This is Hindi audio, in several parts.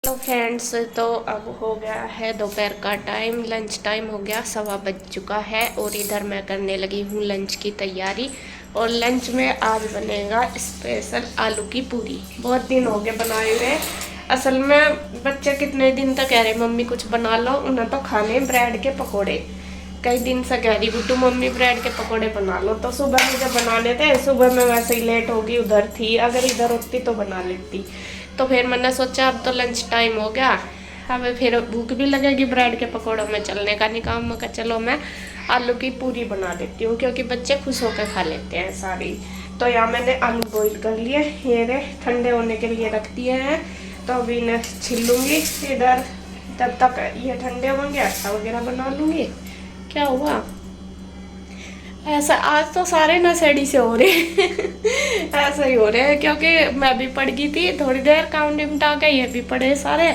हेलो फ्रेंड्स, तो अब हो गया है दोपहर का टाइम, लंच टाइम हो गया, 1:15 बज चुका है और इधर मैं करने लगी हूँ लंच की तैयारी। और लंच में आज बनेगा स्पेशल आलू की पूरी। बहुत दिन हो गए बनाए हुए। असल में बच्चे कितने दिन तक कह रहे मम्मी कुछ बना लो, उन्हें तो खाने ब्रेड के पकोड़े। कई दिन से कह रही गुड्डू मम्मी ब्रेड के पकोड़े बना लो, तो सुबह मुझे बनाने थे। सुबह में वैसे ही लेट होगी, उधर थी, अगर इधर होती तो बना लेती। तो फिर मैंने सोचा अब तो लंच टाइम हो गया, हमें फिर भूख भी लगेगी, ब्रेड के पकौड़ों में चलने का नहीं काम। मैं चलो मैं आलू की पूरी बना देती हूँ, क्योंकि बच्चे खुश होकर खा लेते हैं सारी। तो यहाँ मैंने आलू बॉईल कर लिए, ये ठंडे होने के लिए रख दिए हैं। तो अभी इन्हें छिल लूँगी इधर, तब तक ये ठंडे होंगे, आटा वगैरह बना लूँगी। क्या हुआ ऐसा? आज तो सारे नशेड़ी से हो रहे ऐसा ही हो रहे हैं, क्योंकि मैं भी पड़ गई थी थोड़ी देर, काम निपटा के ये भी पड़े सारे।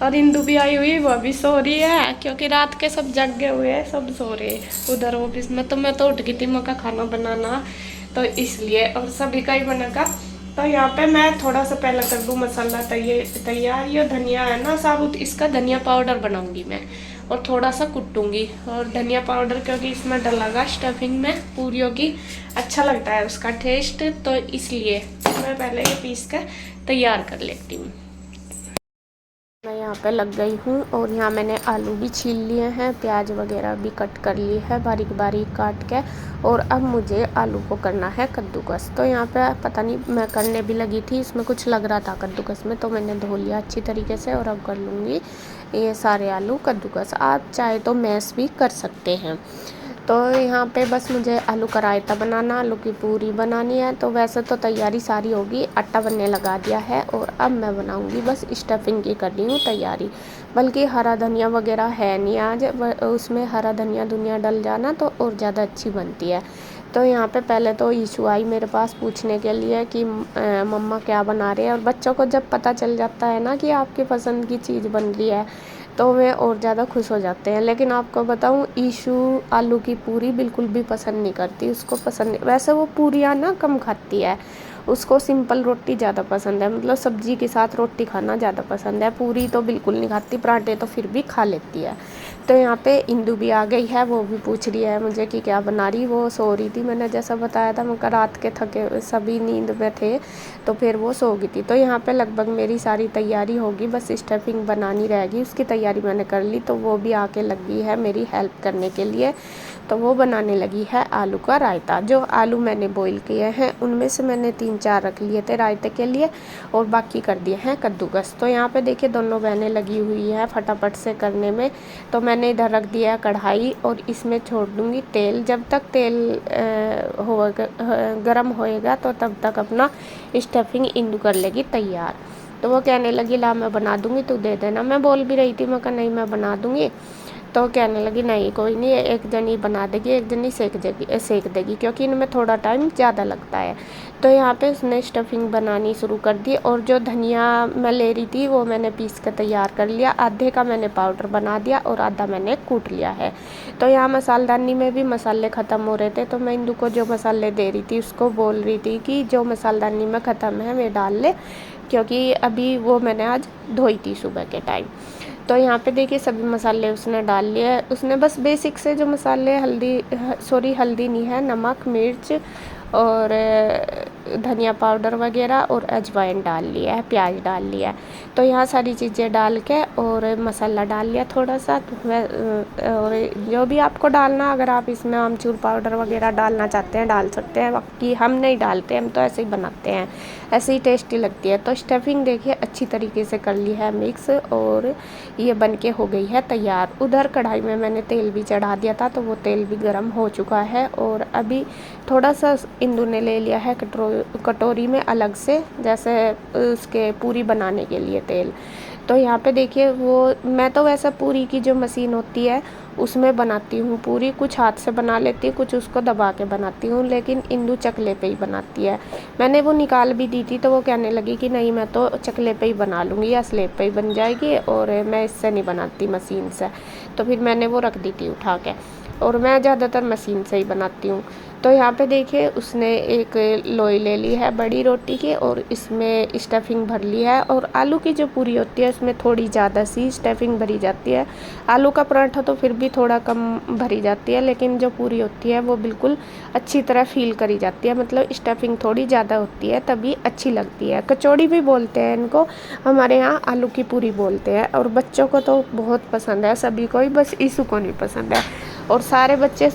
और इंदु भी आई हुई, वह भी सो रही है, क्योंकि रात के सब जगे हुए हैं, सब सो रहे हैं उधर ऑफिस में। तो मैं तो उठ गई थी, मक्का खाना बनाना, तो इसलिए, और सभी का ही बनेगा। तो यहाँ पे मैं थोड़ा सा पहले कर दूँ मसाला तैयार। ये धनिया है ना साबुत, इसका धनिया पाउडर बनाऊंगी मैं, और थोड़ा सा कुटूंगी। और धनिया पाउडर क्योंकि इसमें डलेगा स्टफिंग में पूरियों की, अच्छा लगता है उसका टेस्ट, तो इसलिए मैं पहले ये पीस कर तैयार कर लेती हूँ। मैं यहाँ पे लग गई हूँ, और यहाँ मैंने आलू भी छील लिए हैं, प्याज वगैरह भी कट कर लिए है बारीक बारीक काट के। और अब मुझे आलू को करना है कद्दूकस। तो यहाँ पे पता नहीं मैं करने भी लगी थी, इसमें कुछ लग रहा था कद्दूकस में, तो मैंने धो लिया अच्छी तरीके से। और अब कर लूँगी ये सारे आलू कद्दूकस। आप चाहे तो मैश भी कर सकते हैं। तो यहाँ पे बस मुझे आलू का रायता बनाना, आलू की पूरी बनानी है। तो वैसे तो तैयारी सारी होगी, आटा बनने लगा दिया है, और अब मैं बनाऊँगी बस स्टफिंग की कर रही हूँ तैयारी। बल्कि हरा धनिया वगैरह है नहीं आज, उसमें हरा धनिया दुनिया डल जाना तो और ज़्यादा अच्छी बनती है। तो यहाँ पे पहले तो ईशू आई मेरे पास पूछने के लिए कि मम्मा क्या बना रहे हैं। और बच्चों को जब पता चल जाता है ना कि आपकी पसंद की चीज़ बन रही है, तो वे और ज़्यादा खुश हो जाते हैं। लेकिन आपको बताऊं, ईशू आलू की पूरी बिल्कुल भी पसंद नहीं करती, उसको पसंद नहीं। वैसे वो पूरियाँ ना कम खाती है, उसको सिंपल रोटी ज़्यादा पसंद है, मतलब सब्जी के साथ रोटी खाना ज़्यादा पसंद है। पूरी तो बिल्कुल नहीं खाती, पराठे तो फिर भी खा लेती है। तो यहाँ पे इंदु भी आ गई है, वो भी पूछ रही है मुझे कि क्या बना रही। वो सो रही थी, मैंने जैसा बताया था, मैं रात के थके सभी नींद में थे, तो फिर वो सो गई थी। तो यहाँ पे लगभग मेरी सारी तैयारी होगी, बस स्टफिंग बनानी रहेगी, उसकी तैयारी मैंने कर ली। तो वो भी आके लगी है मेरी हेल्प करने के लिए। तो वो बनाने लगी है आलू का रायता। जो आलू मैंने बॉईल किए हैं उनमें से मैंने 3-4 रख लिए थे रायते के लिए, और बाकी कर दिए हैं कद्दूकस। तो यहाँ पे देखिए दोनों बहनें लगी हुई हैं फटाफट से करने में। तो मैंने इधर रख दिया है कढ़ाई, और इसमें छोड़ दूँगी तेल। जब तक तेल गरम होएगा तो तब तक अपना स्टफिंग इंदु कर लेगी तैयार। तो वो कहने लगी ला मैं बना दूँगी, तू दे देना। मैं बोल भी रही थी, मैं कहा नहीं मैं बना दूँगी। तो कहने लगी नहीं कोई नहीं, एक जनी बना देगी, एक जनी सेक देगी, क्योंकि इनमें थोड़ा टाइम ज़्यादा लगता है। तो यहाँ पे उसने स्टफिंग बनानी शुरू कर दी। और जो धनिया मैं ले रही थी वो मैंने पीस कर तैयार कर लिया, आधे का मैंने पाउडर बना दिया और आधा मैंने कूट लिया है। तो यहाँ मसालदानी में भी मसाले ख़त्म हो रहे थे, तो मैं इंदु को जो मसाले दे रही थी उसको बोल रही थी कि जो मसालदानी में ख़त्म है वे डाल ले, क्योंकि अभी वो मैंने आज धोई थी सुबह के टाइम। तो यहाँ पे देखिए सभी मसाले उसने डाल लिए। उसने बस बेसिक से जो मसाले, हल्दी नहीं है, नमक मिर्च और धनिया पाउडर वगैरह और अजवाइन डाल लिया है, प्याज डाल लिया है। तो यहाँ सारी चीज़ें डाल के और मसाला डाल लिया थोड़ा सा। और जो भी आपको डालना, अगर आप इसमें आमचूर पाउडर वगैरह डालना चाहते हैं डाल सकते हैं, बाकी हम नहीं डालते, हम तो ऐसे ही बनाते हैं, ऐसे ही टेस्टी लगती है। तो स्टफिंग देखिए अच्छी तरीके से कर ली है मिक्स, और ये बनके हो गई है तैयार। उधर कढ़ाई में मैंने तेल भी चढ़ा दिया था, तो वो तेल भी गर्म हो चुका है। और अभी थोड़ा सा इंदु ने ले लिया है कटोरी में अलग से, जैसे उसके पूरी बनाने के लिए तेल। तो यहाँ पे देखिए वो, मैं तो वैसे पूरी की जो मशीन होती है उसमें बनाती हूँ पूरी, कुछ हाथ से बना लेती हूँ, कुछ उसको दबा के बनाती हूँ, लेकिन इंदु चकले पे ही बनाती है। मैंने वो निकाल भी दी थी, तो वो कहने लगी कि नहीं मैं तो चकले पे ही बना लूँगी या स्लेब पे ही बन जाएगी, और मैं इससे नहीं बनाती मशीन से। तो फिर मैंने वो रख दी थी उठा के। और मैं ज़्यादातर मशीन से ही बनाती हूँ। तो यहाँ पे देखिए उसने एक लोई ले ली है बड़ी रोटी की और इसमें स्टफिंग भर ली है। और आलू की जो पूरी होती है उसमें थोड़ी ज़्यादा सी स्टफिंग भरी जाती है। आलू का पराठा तो फिर भी थोड़ा कम भरी जाती है, लेकिन जो पूरी होती है वो बिल्कुल अच्छी तरह फील करी जाती है, मतलब स्टफिंग थोड़ी ज़्यादा होती है तभी अच्छी लगती है। कचौड़ी भी बोलते हैं इनको, हमारे यहाँ आलू की पूरी बोलते हैं। और बच्चों को तो बहुत पसंद है, सभी को ही, बस ईसु को नहीं पसंद है। और सारे बच्चे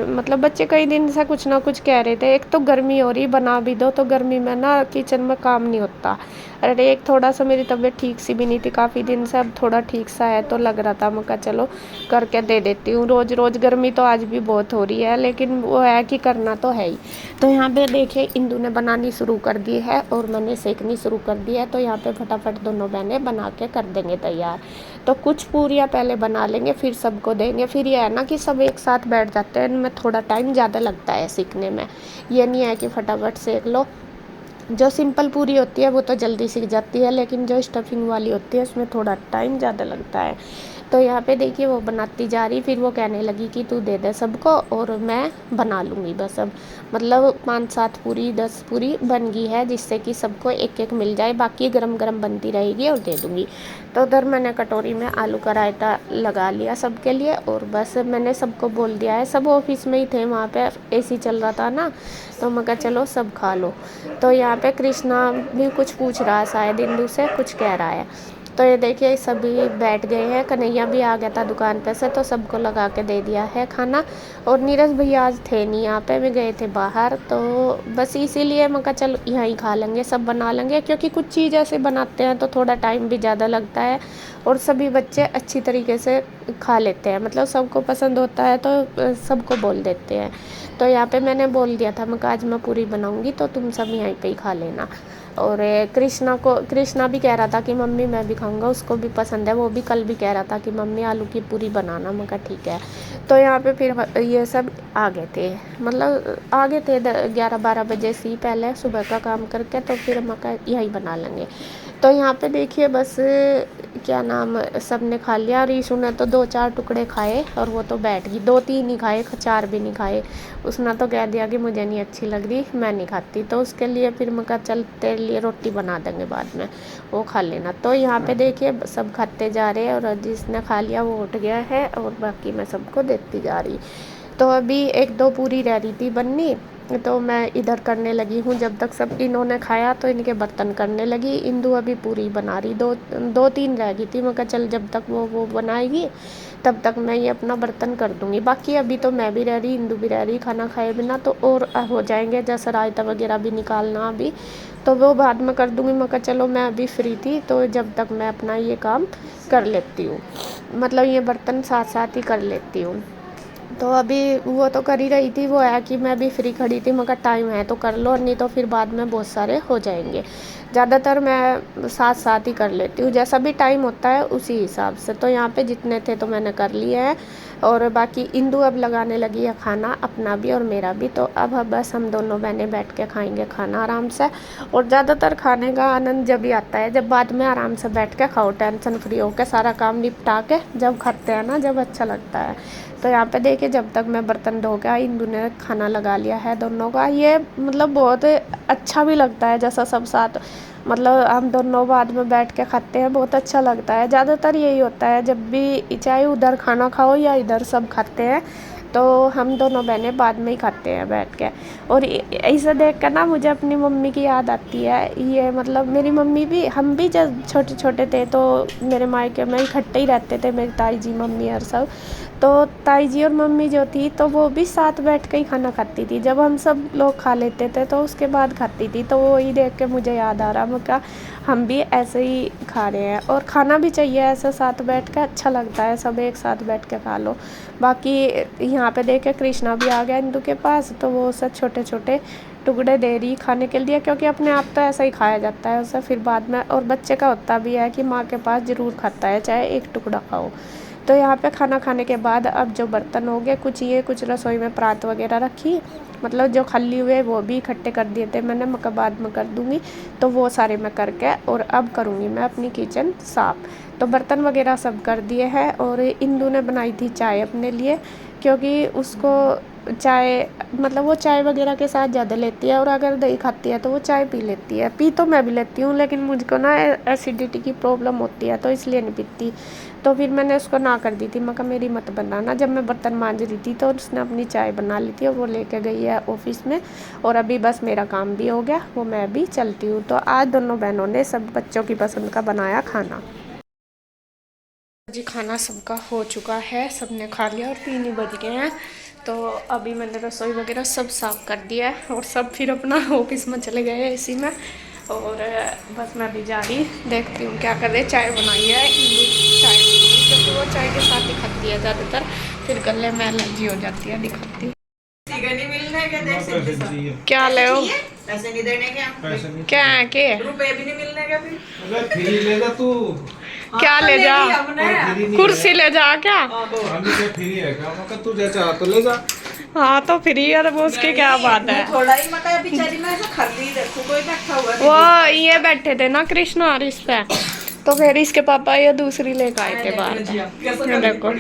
मतलब बच्चे कई दिन से कुछ ना कुछ कह रहे थे। एक तो गर्मी हो रही, बना भी दो, तो गर्मी में ना किचन में काम नहीं होता। अरे एक थोड़ा सा मेरी तबीयत ठीक सी भी नहीं थी काफ़ी दिन से, अब थोड़ा ठीक सा है तो लग रहा था मैं कहा चलो करके दे देती हूँ। रोज़ रोज़ गर्मी तो आज भी बहुत हो रही है, लेकिन वो है कि करना तो है ही। तो यहाँ पे देखिए इंदु ने बनानी शुरू कर दी है और मैंने सेकनी शुरू कर दी है। तो यहाँ पे फटाफट दोनों बहनें बना के कर देंगे तैयार। तो कुछ पूरियाँ पहले बना लेंगे फिर सबको देंगे। फिर ये है ना कि सब एक साथ बैठ जाते हैं, इनमें थोड़ा टाइम ज़्यादा लगता है सीखने में। ये नहीं है कि फटाफट सेक लो। जो सिंपल पूरी होती है वो तो जल्दी सीख जाती है, लेकिन जो स्टफिंग वाली होती है उसमें थोड़ा टाइम ज़्यादा लगता है। तो यहाँ पे देखिए वो बनाती जा रही, फिर वो कहने लगी कि तू दे दे सबको और मैं बना लूँगी बस। अब मतलब 5-7 पूरी 10 पूरी बन गई है, जिससे कि सबको एक एक मिल जाए, बाकी गरम गरम बनती रहेगी और दे दूँगी। तो उधर मैंने कटोरी में आलू का रायता लगा लिया सबके लिए और बस मैंने सबको बोल दिया है। सब ऑफिस में ही थे, वहाँ पे एसी चल रहा था ना, तो मैं कहा चलो सब खा लो। तो यहाँ पे कृष्णा भी कुछ पूछ रहा है, शायद इंदु से कुछ कह रहा है। तो ये देखिए सभी बैठ गए हैं, कन्हैया भी आ गया था दुकान पे से, तो सबको लगा के दे दिया है खाना। और नीरज भैया आज थे नहीं यहाँ पे, भी गए थे बाहर, तो बस इसीलिए मैं कहा चल यहाँ ही खा लेंगे, सब बना लेंगे, क्योंकि कुछ चीज़ ऐसे बनाते हैं तो थोड़ा टाइम भी ज़्यादा लगता है और सभी बच्चे अच्छी तरीके से खा लेते हैं, मतलब सबको पसंद होता है तो सबको बोल देते हैं। तो यहाँ पे मैंने बोल दिया था, मैं कहा आज मैं पूरी बनाऊँगी तो तुम सब यहीं पे ही खा लेना। और कृष्णा भी कह रहा था कि मम्मी मैं भी खाऊंगा, उसको भी पसंद है, वो भी कल भी कह रहा था कि मम्मी आलू की पूरी बनाना। मैं कहा ठीक है। तो यहाँ पे फिर ये सब आ गए थे, मतलब आ गए थे 11-12 बजे से पहले सुबह का काम करके, तो फिर मैं कहा यही बना लेंगे। तो यहाँ पे देखिए बस क्या नाम सब ने खा लिया। रीशु ने तो 2-4 टुकड़े खाए और वो तो बैठ गई, 2-3 ही खाए, 4 भी नहीं खाए। उसने तो कह दिया कि मुझे नहीं अच्छी लग रही, मैं नहीं खाती। तो उसके लिए फिर मैं कहा चल तेरे लिए रोटी बना देंगे बाद में, वो खा लेना। तो यहाँ पे देखिए सब खाते जा रहे हैं और जिसने खा लिया वो उठ गया है और बाकी मैं सबको देती जा रही। तो अभी 1-2 पूरी रह रही थी बननी, तो मैं इधर करने लगी हूँ। जब तक सब इन्होंने खाया तो इनके बर्तन करने लगी। इंदु अभी पूरी बना रही, 2-3 रह गई थी। मैं कहा चल जब तक वो बनाएगी तब तक मैं ये अपना बर्तन कर दूँगी। बाकी अभी तो मैं भी रह रही, इंदु भी रह रही, खाना खाए बिना तो और हो जाएंगे, जैसे रायता वगैरह भी निकालना अभी, तो वो बाद में कर दूँगी। मैं कहा चलो मैं अभी फ्री थी तो जब तक मैं अपना ये काम कर लेती हूँ, मतलब ये बर्तन साथ साथ ही कर लेती हूँ। तो अभी वो तो कर ही रही थी, वो है कि मैं भी फ्री खड़ी थी, मगर टाइम है तो कर लो, और नहीं तो फिर बाद में बहुत सारे हो जाएंगे। ज़्यादातर मैं साथ साथ ही कर लेती हूँ, जैसा भी टाइम होता है उसी हिसाब से। तो यहाँ पे जितने थे तो मैंने कर लिए हैं और बाकी इंदु अब लगाने लगी है खाना, अपना भी और मेरा भी। तो अब बस हम दोनों बहनें बैठ के खाएंगे खाना आराम से। और ज़्यादातर खाने का आनंद जब ही आता है जब बाद में आराम से बैठ के खाओ, टेंशन फ्री होकर सारा काम निपटा के जब खाते हैं ना, जब अच्छा लगता है। तो यहाँ पे देखिए जब तक मैं बर्तन धो के आई इंदु ने खाना लगा लिया है दोनों का। ये मतलब बहुत अच्छा भी लगता है, जैसा सब साथ मतलब हम दोनों बाद में बैठ के खाते हैं, बहुत अच्छा लगता है। ज़्यादातर यही होता है जब भी, चाहे उधर खाना खाओ या इधर सब खाते हैं, तो हम दोनों बहनें बाद में ही खाते हैं बैठ के। और इसे देख कर ना मुझे अपनी मम्मी की याद आती है। ये मतलब मेरी मम्मी भी, हम भी जब छोटे छोटे थे तो मेरे मायके में इकट्ठे ही रहते थे, मेरी ताई जी मम्मी और सब। तो ताई जी और मम्मी जो थी तो वो भी साथ बैठ के ही खाना खाती थी, जब हम सब लोग खा लेते थे तो उसके बाद खाती थी। तो वो ही देख के मुझे याद आ रहा, मैं कहा हम भी ऐसे ही खा रहे हैं। और खाना भी चाहिए ऐसे साथ बैठ के, अच्छा लगता है, सब एक साथ बैठ के खा लो। बाकी यहाँ पे देखे कृष्णा भी आ गया इंदु के पास, तो वो सब छोटे छोटे टुकड़े दे रही खाने के लिए, क्योंकि अपने आप तो ऐसा ही खाया जाता है उसे, फिर बाद में। और बच्चे का होता भी है कि माँ के पास ज़रूर खाता है, चाहे एक टुकड़ा खाओ। तो यहाँ पे खाना खाने के बाद अब जो बर्तन हो गए कुछ रसोई में परात वगैरह रखी, मतलब जो खाली हुए वो भी इकट्ठे कर दिए थे मैंने, मगर बाद में कर दूँगी। तो वो सारे मैं करके और अब करूँगी मैं अपनी किचन साफ़। तो बर्तन वगैरह सब कर दिए हैं। और इंदू ने बनाई थी चाय अपने लिए, क्योंकि उसको चाय मतलब वो चाय वगैरह के साथ ज़्यादा लेती है, और अगर दही खाती है तो वो चाय पी लेती है। पी तो मैं भी लेती हूँ, लेकिन मुझको ना एसिडिटी की प्रॉब्लम होती है तो इसलिए नहीं पीती। तो फिर मैंने उसको ना कर दी थी, मैं कहा मेरी मत बनाना। जब मैं बर्तन मांज रही थी तो उसने अपनी चाय बना ली थी और वो लेके गई है ऑफिस में। और अभी बस मेरा काम भी हो गया, वो मैं भी चलती हूँ। तो आज दोनों बहनों ने सब बच्चों की पसंद का बनाया खाना जी। खाना सबका हो चुका है, सबने खा लिया और 3 ही बज गए हैं। तो अभी मैंने रसोई वगैरह सब साफ़ कर दिया है और सब फिर अपना ऑफिस में चले गए हैं इसी में। और बस मैं भी जा रही देखती हूँ क्या कर रहे। चाय बनाई है, चाय क्योंकि वो चाय के साथ ही खाती है ज़्यादातर, फिर गले में एलर्जी हो जाती है। दिखाती हूँ क्या ले पैसे नहीं देने क्या है के रुपए भी नहीं मिलने का फिर अगर फ्री लेगा तू क्या ले जा, कुर्सी ले जा क्या? फ्री है क्या? मगर तू जैसा तो ले जा। हाँ तो फ्री है वो उसकी क्या बात है। थोड़ा ही मका बेचारी मैं ऐसा खाली देखो कोई बैठा हुआ वो ये बैठे थे ना कृष्ण और इस पे, तो फिर इसके पापा ये दूसरी लेकर आए थे बाहर। देखो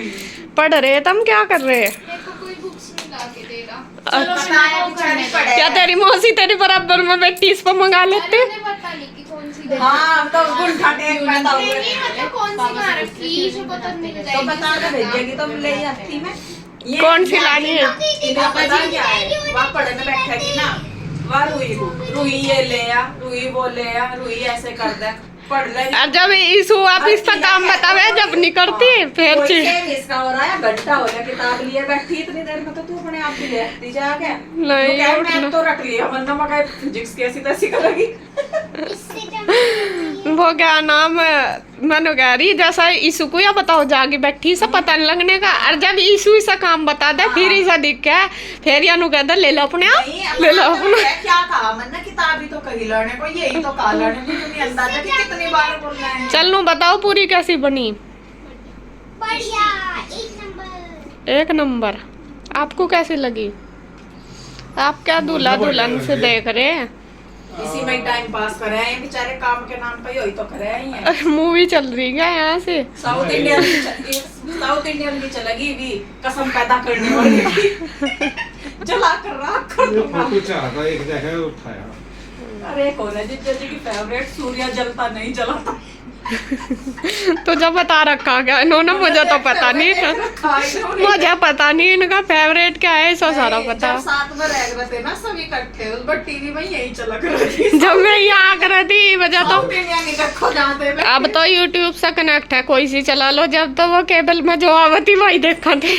पढ़ रहे तुम क्या कर रहे? क्या तेरी मौसी तेरी बराबर में बैठी, इस पर मंगा लेते। हाँ तो बता दे भेजेगी तो ले आती मैं। कौन सी लानी है? पता क्या है वहाँ पढ़ने बैठेगी ना, वहाँ रुई ये ले आ, रुई वो ले आ, रुई ऐसे कर दे पढ़ ले। जब इशू आप इसका काम बतावे जब नहीं करती फिर इसका हो रहा है घंटा हो गया किताब लिए बैठी इतनी देर में, तो तू अपने आप ही ले आती जा क्या? नहीं मैं तो रख लिया वरना मैं फिजिक्स कैसी तैसी करेगी। वो क्या नाम मैंने कह रही जैसा ईशु को या बताओ जाके बैठी से पता नहीं लगने का। और जब ईशु इसा काम बता दे फिर इसा दिख के फिर यानू कहता ले लो अपने आप ले लो अपने। क्या कहा मैंने किताब ही तो कही लड़ने को, यही तो कहा लड़ने को, तुम्हें अंदाजा कि कितनी बार बोलना है। चलो बताओ पूरी कैसी बनी? बढ़िया, 1 नंबर। आपको कैसी लगी? आप क्या दूल्हा दुल्हन से देख रहे हैं? इसी में टाइम पास कर रहे हैं बेचारे, काम के नाम पे यही तो कर रहे हैं। मूवी चल रही है यहाँ से साउथ इंडियन की चलेगी भी, कसम पैदा करने वाली जला कर राख कर दूंगा। कुछ आता एक जगह उठाया। अरे कौन है जिज्जू जी की फेवरेट? सूर्य जलता नहीं जलाता। तो जब बता रखा क्या इन्होंने? मुझे तो पता नहीं था, मुझे पता नहीं इनका फेवरेट क्या है, ऐसा सारा पता। जब साथ में रह रहे थे ना सभी इकट्ठे, उस पर टीवी में यही चला कर रही थी। जब मैं यहाँ कर रही थी वजह तो अब तो यूट्यूब से कनेक्ट है, कोई सी चला लो। जब तो वो केबल में जो आवती वही देखा थे।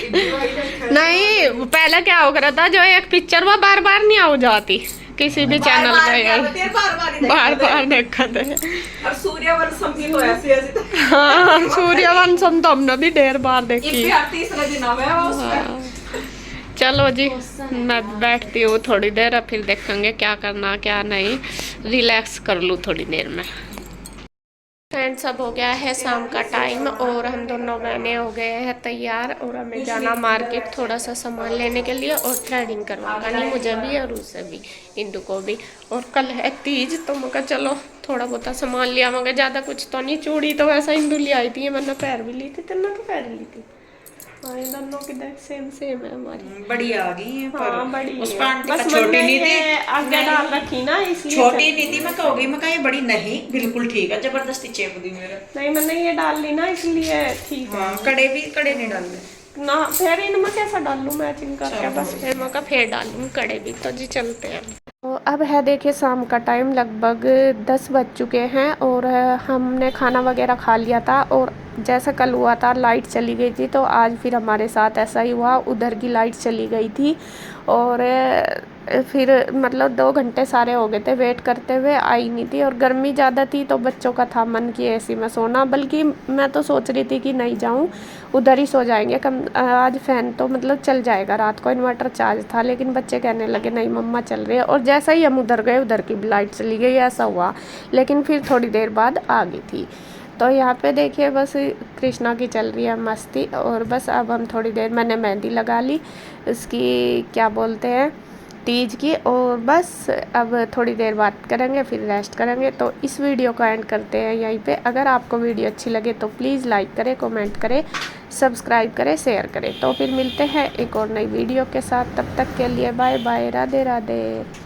नहीं पहले क्या हो रहा था, जो एक पिक्चर वो बार बार नहीं आ जाती किसी भी चैनल पे, बार बार देखा थे। और सूर्यवंशम भी तो ऐसी हाँ सूर्यवंशम तो हमने भी ढेर बार देखी। तीसरा दिन हाँ। चलो जी मैं बैठती हूँ थोड़ी देर, फिर देखेंगे क्या करना क्या नहीं, रिलैक्स कर लूँ थोड़ी देर में। फ्रेंड्स अब हो गया है शाम का टाइम और हम दोनों बहने हो गए हैं तैयार और हमें जाना मार्केट थोड़ा सा सामान लेने के लिए और थ्रेडिंग करवानी मुझे भी और उसे भी, इंदू को भी। और कल है तीज तो मैं चलो थोड़ा बहुत सामान लिया मगर ज़्यादा कुछ तो नहीं। चूड़ी तो वैसा इंदू ले आई थी, मैंने पैर भी ली थी, तेना तो पैर ली थी। हाँ दोनों की देख सेम सेम है हमारी, बड़ी आ गई है पर हाँ बड़ी उस पैंट बस छोटी नहीं थी, आगे डाल रखी ना इसलिए छोटी नहीं थी। मैं कहोगी मैं ये बड़ी नहीं बिल्कुल ठीक है, जबरदस्ती चेप दी मेरे। नहीं मैंने ये डाल ली ना इसलिए ठीक है। हाँ कड़े नहीं डालने ना फिर इनमें कैसा डालूं मैचिंग करके, बस फिर मैं फिर डालूं कड़े भी। तो जी चलते हैं। तो अब है देखिए शाम का टाइम लगभग 10 बज चुके हैं और हमने खाना वगैरह खा लिया था। और जैसा कल हुआ था लाइट चली गई थी, तो आज फिर हमारे साथ ऐसा ही हुआ, उधर की लाइट चली गई थी। और फिर मतलब 2 घंटे सारे हो गए थे वेट करते हुए, आई नहीं थी। और गर्मी ज़्यादा थी तो बच्चों का था मन कि एसी में सोना, बल्कि मैं तो सोच रही थी कि नहीं जाऊं, उधर ही सो जाएंगे कम। आज फ़ैन तो मतलब चल जाएगा, रात को इन्वर्टर चार्ज था, लेकिन बच्चे कहने लगे नहीं मम्मा चल रही है। और जैसा ही हम उधर गए उधर की लाइट चली गई, ऐसा हुआ। लेकिन फिर थोड़ी देर बाद आ गई थी। तो यहाँ पे देखिए बस कृष्णा की चल रही है मस्ती। और बस अब हम थोड़ी देर, मैंने मेहंदी लगा ली उसकी, क्या बोलते हैं, तीज की। और बस अब थोड़ी देर बात करेंगे, फिर रेस्ट करेंगे। तो इस वीडियो को एंड करते हैं यहीं पे। अगर आपको वीडियो अच्छी लगे तो प्लीज़ लाइक करें, कमेंट करें, सब्सक्राइब करें, शेयर करें। तो फिर मिलते हैं एक और नई वीडियो के साथ। तब तक के लिए बाय बाय, राधे राधे।